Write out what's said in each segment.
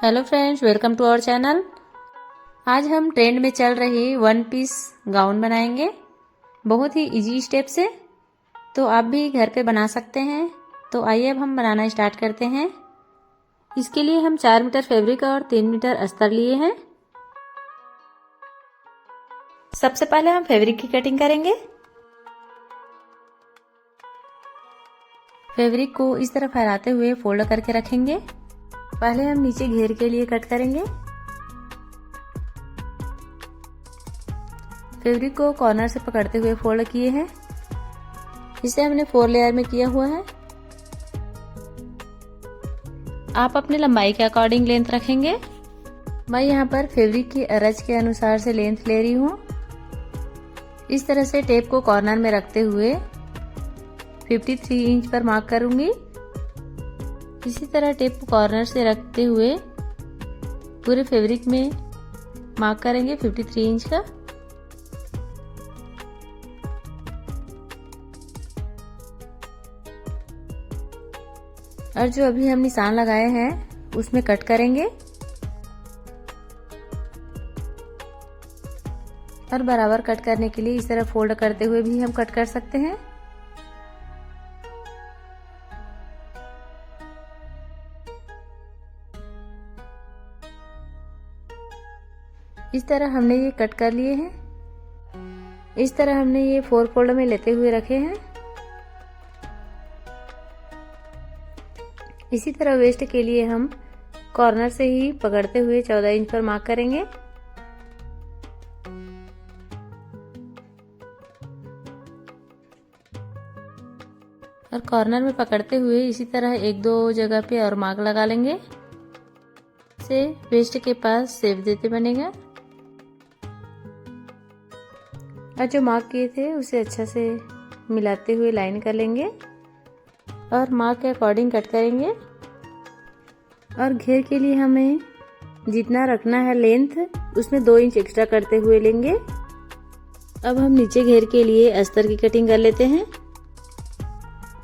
Hello friends, welcome to our channel. आज हम trend में चल रही वन पीस गाउन बनाएंगे बहुत ही इजी स्टेप से। तो आप भी घर पे बना सकते हैं। तो आइए अब हम बनाना स्टार्ट करते हैं। इसके लिए हम 4 मीटर फैब्रिक और 3 मीटर अस्तर लिए हैं। सबसे पहले हम फैब्रिक की कटिंग करेंगे। फैब्रिक को इस तरह फैलाते हुए फोल्ड करके रखेंगे। पहले हम नीचे घेर के लिए कट करेंगे। फैब्रिक को कॉर्नर से पकड़ते हुए फोल्ड किए हैं। इसे हमने 4 लेयर में किया हुआ है। आप अपनी लंबाई के अकॉर्डिंग लेंथ रखेंगे। मैं यहाँ पर फैब्रिक की अरज के अनुसार से लेंथ ले रही हूँ। इस तरह से टेप को कॉर्नर में रखते हुए 53 इंच पर मार्क करूंगी। इसी तरह टेप को कॉर्नर से रखते हुए पूरे फैब्रिक में मार्क करेंगे 53 इंच का। और जो अभी हम निशान लगाए हैं उसमें कट करेंगे और बराबर कट करने के लिए इस तरह फोल्ड करते हुए भी हम कट कर सकते हैं। इस तरह हमने ये कट कर लिए हैं। इस तरह हमने ये 4 फोल्ड में लेते हुए रखे हैं। इसी तरह वेस्ट के लिए हम कॉर्नर से ही पकड़ते हुए 14 इंच पर मार्क करेंगे। और कॉर्नर में पकड़ते हुए इसी तरह 1-2 जगह पे और मार्क लगा लेंगे। से वेस्ट के पास शेप देते बनेगा। और जो मार्क किए थे उसे अच्छा से मिलाते हुए लाइन कर लेंगे और मार्क के अकॉर्डिंग कट करेंगे। और घेर के लिए हमें जितना रखना है लेंथ उसमें 2 इंच एक्स्ट्रा करते हुए लेंगे। अब हम नीचे घेर के लिए अस्तर की कटिंग कर लेते हैं।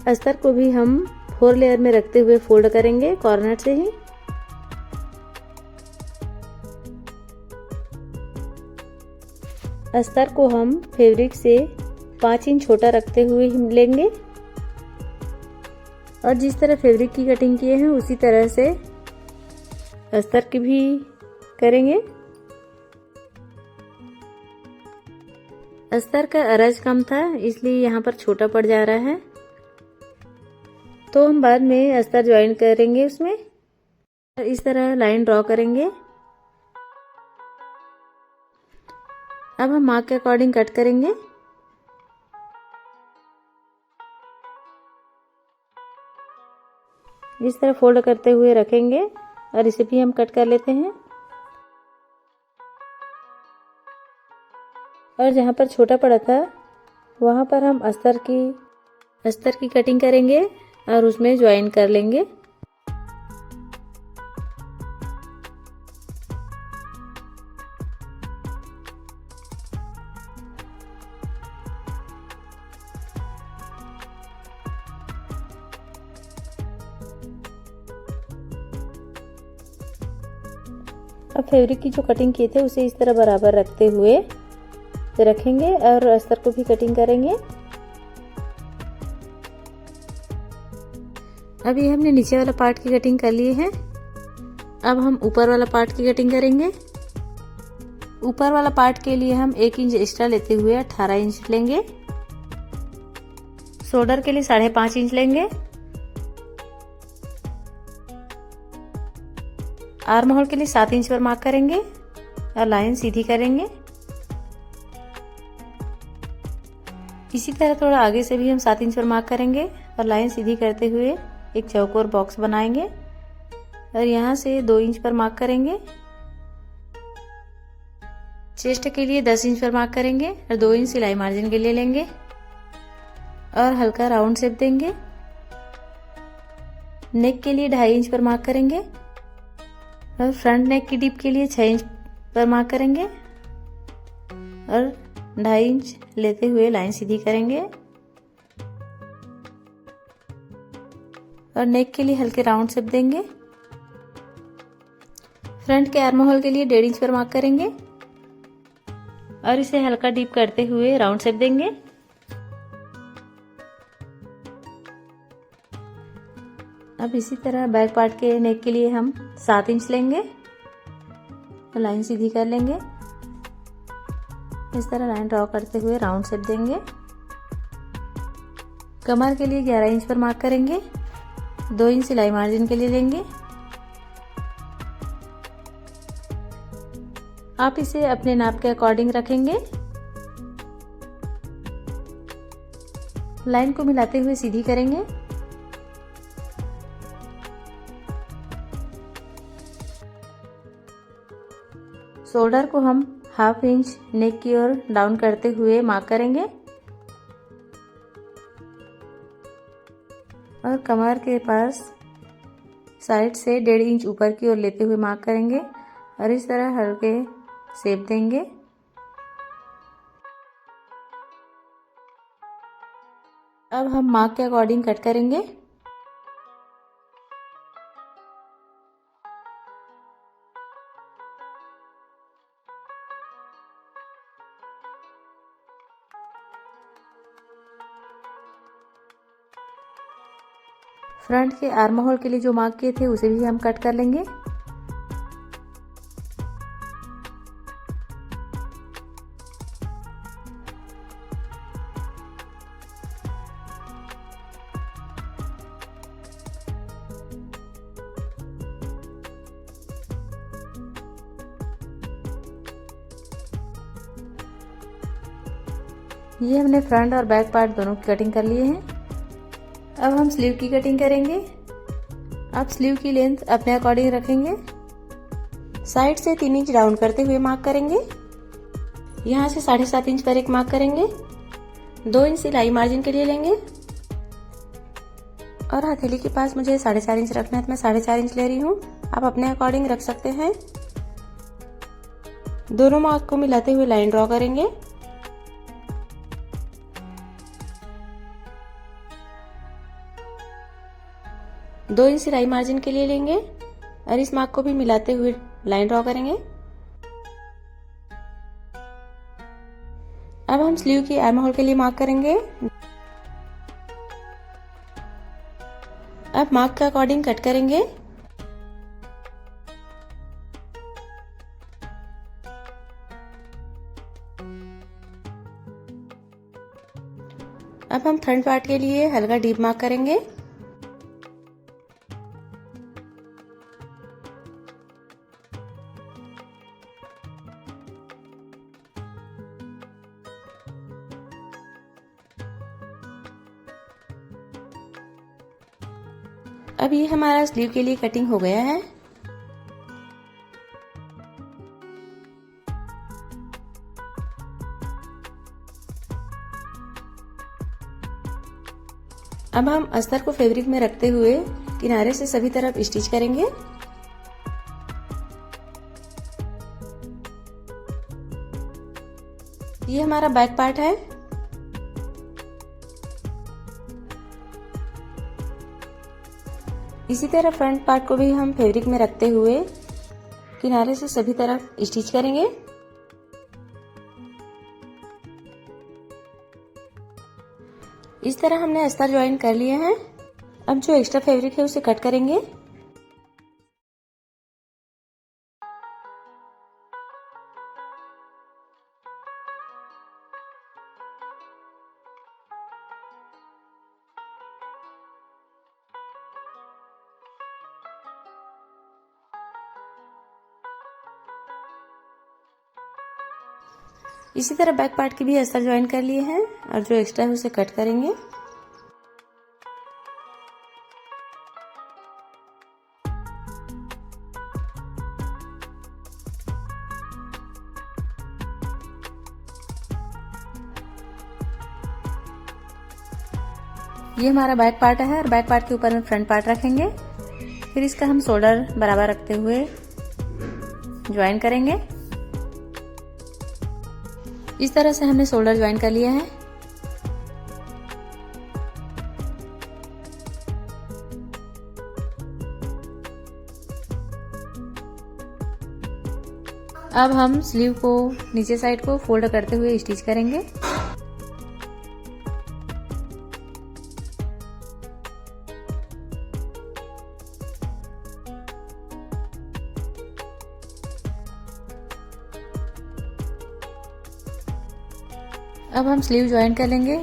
अस्तर को भी हम 4 लेयर में रखते हुए फोल्ड करेंगे कॉर्नर से ही। अस्तर को हम फैब्रिक से 5 इंच छोटा रखते हुए लेंगे। और जिस तरह फैब्रिक की कटिंग किए हैं उसी तरह से अस्तर की भी करेंगे। अस्तर का अरज कम था इसलिए यहाँ पर छोटा पड़ जा रहा है। तो हम बाद में अस्तर ज्वाइन करेंगे उसमें। इस तरह लाइन ड्रॉ करेंगे। अब हम मार्क के अकॉर्डिंग कट करेंगे। इस तरह फोल्ड करते हुए रखेंगे और इसे भी हम कट कर लेते हैं। और जहाँ पर छोटा पड़ा था वहाँ पर हम अस्तर की कटिंग करेंगे और उसमें ज्वाइन कर लेंगे। अब फैब्रिक की जो कटिंग किए थे उसे इस तरह बराबर रखते हुए रखेंगे और अस्तर को भी कटिंग करेंगे। अभी हमने नीचे वाला पार्ट की कटिंग कर लिए है। अब हम ऊपर वाला पार्ट की कटिंग करेंगे। ऊपर वाला पार्ट के लिए हम 1 इंच एक्स्ट्रा लेते हुए 18 इंच लेंगे। शोल्डर के लिए 5.5 इंच लेंगे। आर्म होल के लिए 7 इंच पर मार्क करेंगे और लाइन सीधी करेंगे। इसी तरह थोड़ा आगे से भी हम 7 इंच पर मार्क करेंगे और लाइन सीधी करते हुए एक चौकोर बॉक्स बनाएंगे और यहाँ से 2 इंच पर मार्क करेंगे। चेस्ट के लिए 10 इंच पर मार्क करेंगे और 2 इंच सिलाई मार्जिन के लिए लेंगे और हल्का राउंड शेप देंगे। नेक के लिए 2.5 इंच पर मार्क करेंगे और फ्रंट नेक की डिप के लिए 6 इंच पर मार्क करेंगे और 2.5 इंच लेते हुए लाइन सीधी करेंगे और नेक के लिए हल्के राउंड शेप देंगे। फ्रंट के आर्म होल के लिए 1.5 इंच पर मार्क करेंगे और इसे हल्का डीप करते हुए राउंड शेप देंगे। अब इसी तरह बैक पार्ट के नेक के लिए हम 7 इंच लेंगे, लाइन सीधी कर लेंगे। इस तरह लाइन ड्रॉ करते हुए राउंड शेप देंगे। कमर के लिए 11 इंच पर मार्क करेंगे, 2 इंच सिलाई मार्जिन के लिए लेंगे। आप इसे अपने नाप के अकॉर्डिंग रखेंगे। लाइन को मिलाते हुए सीधी करेंगे। शोल्डर को हम 1/2 इंच नेक की ओर डाउन करते हुए मार्क करेंगे और कमर के पास साइड से 1.5 इंच ऊपर की ओर लेते हुए मार्क करेंगे और इस तरह हल्के शेप देंगे। अब हम मार्क के अकॉर्डिंग कट करेंगे। फ्रंट के आर्म होल के लिए जो मार्क किए थे उसे भी हम कट कर लेंगे। ये हमने फ्रंट और बैक पार्ट दोनों की कटिंग कर लिए हैं। अब हम स्लीव की कटिंग करेंगे। आप स्लीव की लेंथ अपने अकॉर्डिंग रखेंगे। साइड से 3 इंच डाउन करते हुए मार्क करेंगे। यहाँ से 7.5 इंच पर एक मार्क करेंगे। 2 इंच सिलाई मार्जिन के लिए लेंगे और हथेली के पास मुझे 4.5 इंच रखना है तो मैं 4.5 इंच ले रही हूँ। आप अपने अकॉर्डिंग रख सकते हैं। दोनों मार्क को मिलाते हुए लाइन ड्रॉ करेंगे। दो इंच सिलाई मार्जिन के लिए लेंगे और इस मार्क को भी मिलाते हुए लाइन ड्रॉ करेंगे। अब हम स्लीव की आर्म होल के लिए मार्क करेंगे। अब मार्क के अकॉर्डिंग कट करेंगे। अब हम फ्रंट पार्ट के लिए हल्का डीप मार्क करेंगे। अब ये हमारा स्लीव के लिए कटिंग हो गया है। अब हम अस्तर को फैब्रिक में रखते हुए किनारे से सभी तरफ स्टिच करेंगे। ये हमारा बैक पार्ट है। इसी तरह फ्रंट पार्ट को भी हम फैब्रिक में रखते हुए किनारे से सभी तरफ स्टिच करेंगे। इस तरह हमने अस्तर ज्वाइन कर लिए हैं। अब जो एक्स्ट्रा फैब्रिक है उसे कट करेंगे। इसी तरह बैक पार्ट की भी अस्तर ज्वाइन कर लिए हैं और जो एक्स्ट्रा है उसे कट करेंगे। ये हमारा बैक पार्ट है और बैक पार्ट के ऊपर में फ्रंट पार्ट रखेंगे। फिर इसका हम शोल्डर बराबर रखते हुए ज्वाइन करेंगे। इस तरह से हमने शोल्डर ज्वाइन कर लिया है। अब हम स्लीव को नीचे साइड को फोल्ड करते हुए स्टिच करेंगे। अब हम स्लीव ज्वाइन कर लेंगे।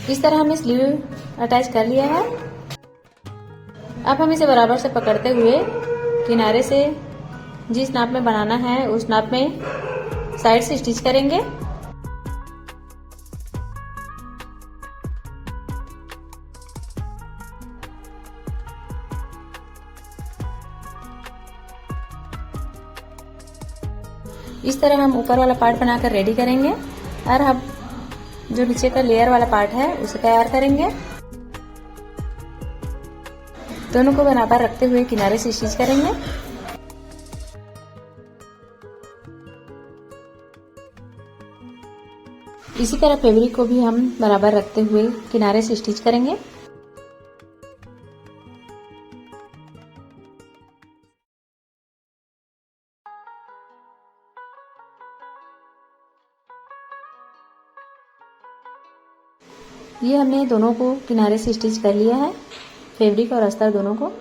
इस तरह हमने स्लीव अटैच कर लिया है। अब हम इसे बराबर से पकड़ते हुए किनारे से जिस नाप में बनाना है उस नाप में साइड से स्टिच करेंगे। इस तरह हम ऊपर वाला पार्ट बनाकर रेडी करेंगे और हम जो नीचे का लेयर वाला पार्ट है उसे तैयार करेंगे। दोनों को बराबर रखते हुए किनारे से स्टिच करेंगे। इसी तरह फैब्रिक को भी हम बराबर रखते हुए किनारे से स्टिच करेंगे। ये हमने दोनों को किनारे से स्टिच कर लिया है, फैब्रिक और अस्तर दोनों को।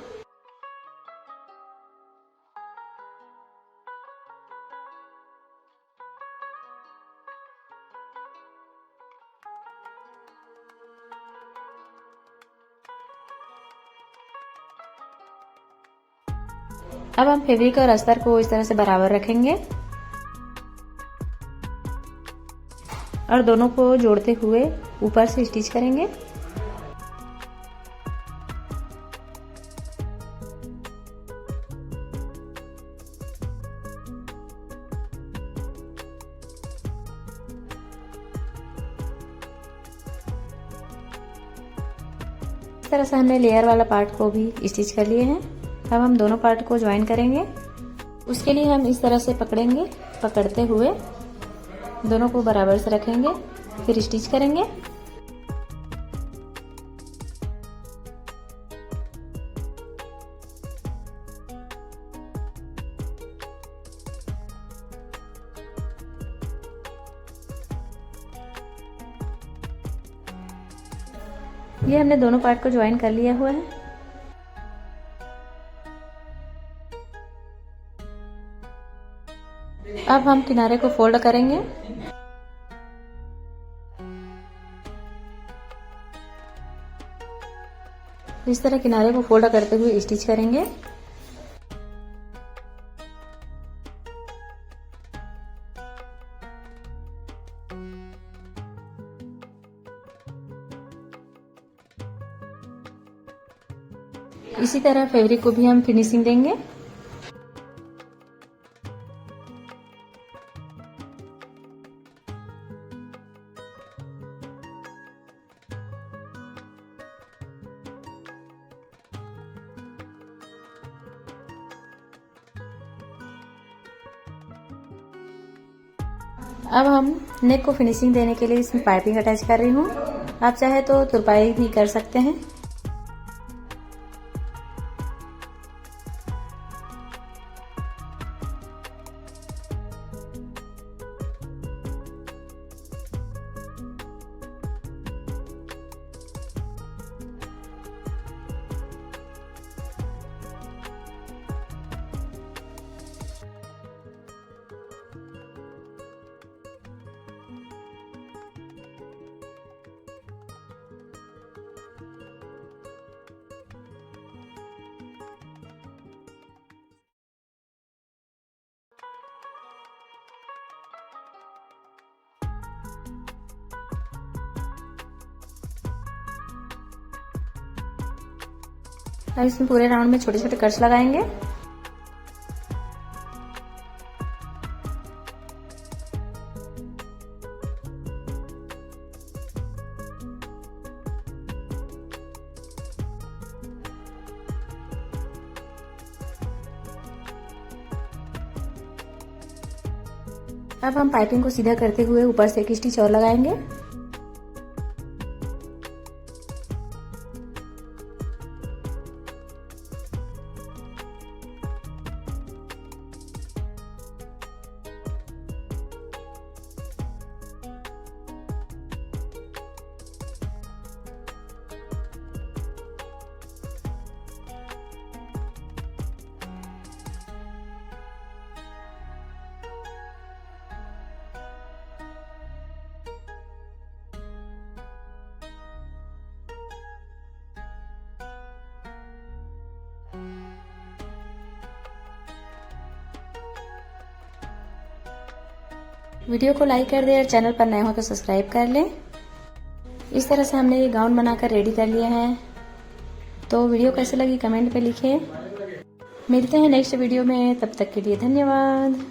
अब हम फैब्रिक और अस्तर को इस तरह से बराबर रखेंगे और दोनों को जोड़ते हुए ऊपर से स्टिच करेंगे। इस तरह से हमने लेयर वाला पार्ट को भी स्टिच कर लिए हैं। अब हम दोनों पार्ट को ज्वाइन करेंगे। उसके लिए हम इस तरह से पकड़ेंगे, पकड़ते हुए दोनों को बराबर से रखेंगे, फिर स्टिच करेंगे। ये हमने दोनों पार्ट को ज्वाइन कर लिया हुआ है। अब हम किनारे को फोल्ड करेंगे। इस तरह किनारे को फोल्ड करते हुए स्टिच करेंगे। इसी तरह फैब्रिक को भी हम फिनिशिंग देंगे। अब हम नेक को फिनिशिंग देने के लिए इसमें पाइपिंग अटैच कर रही हूँ। आप चाहे तो तुरपाई भी कर सकते हैं। अब इसमें पूरे राउंड में छोटे छोटे कट्स लगाएंगे। अब हम पाइपिंग को सीधा करते हुए ऊपर से एक स्टिच और लगाएंगे। वीडियो को लाइक कर दें और चैनल पर नए हो तो सब्सक्राइब कर लें। इस तरह से हमने ये गाउन बनाकर रेडी कर लिया है। तो वीडियो कैसे लगी कमेंट पे लिखें। मिलते हैं नेक्स्ट वीडियो में, तब तक के लिए धन्यवाद।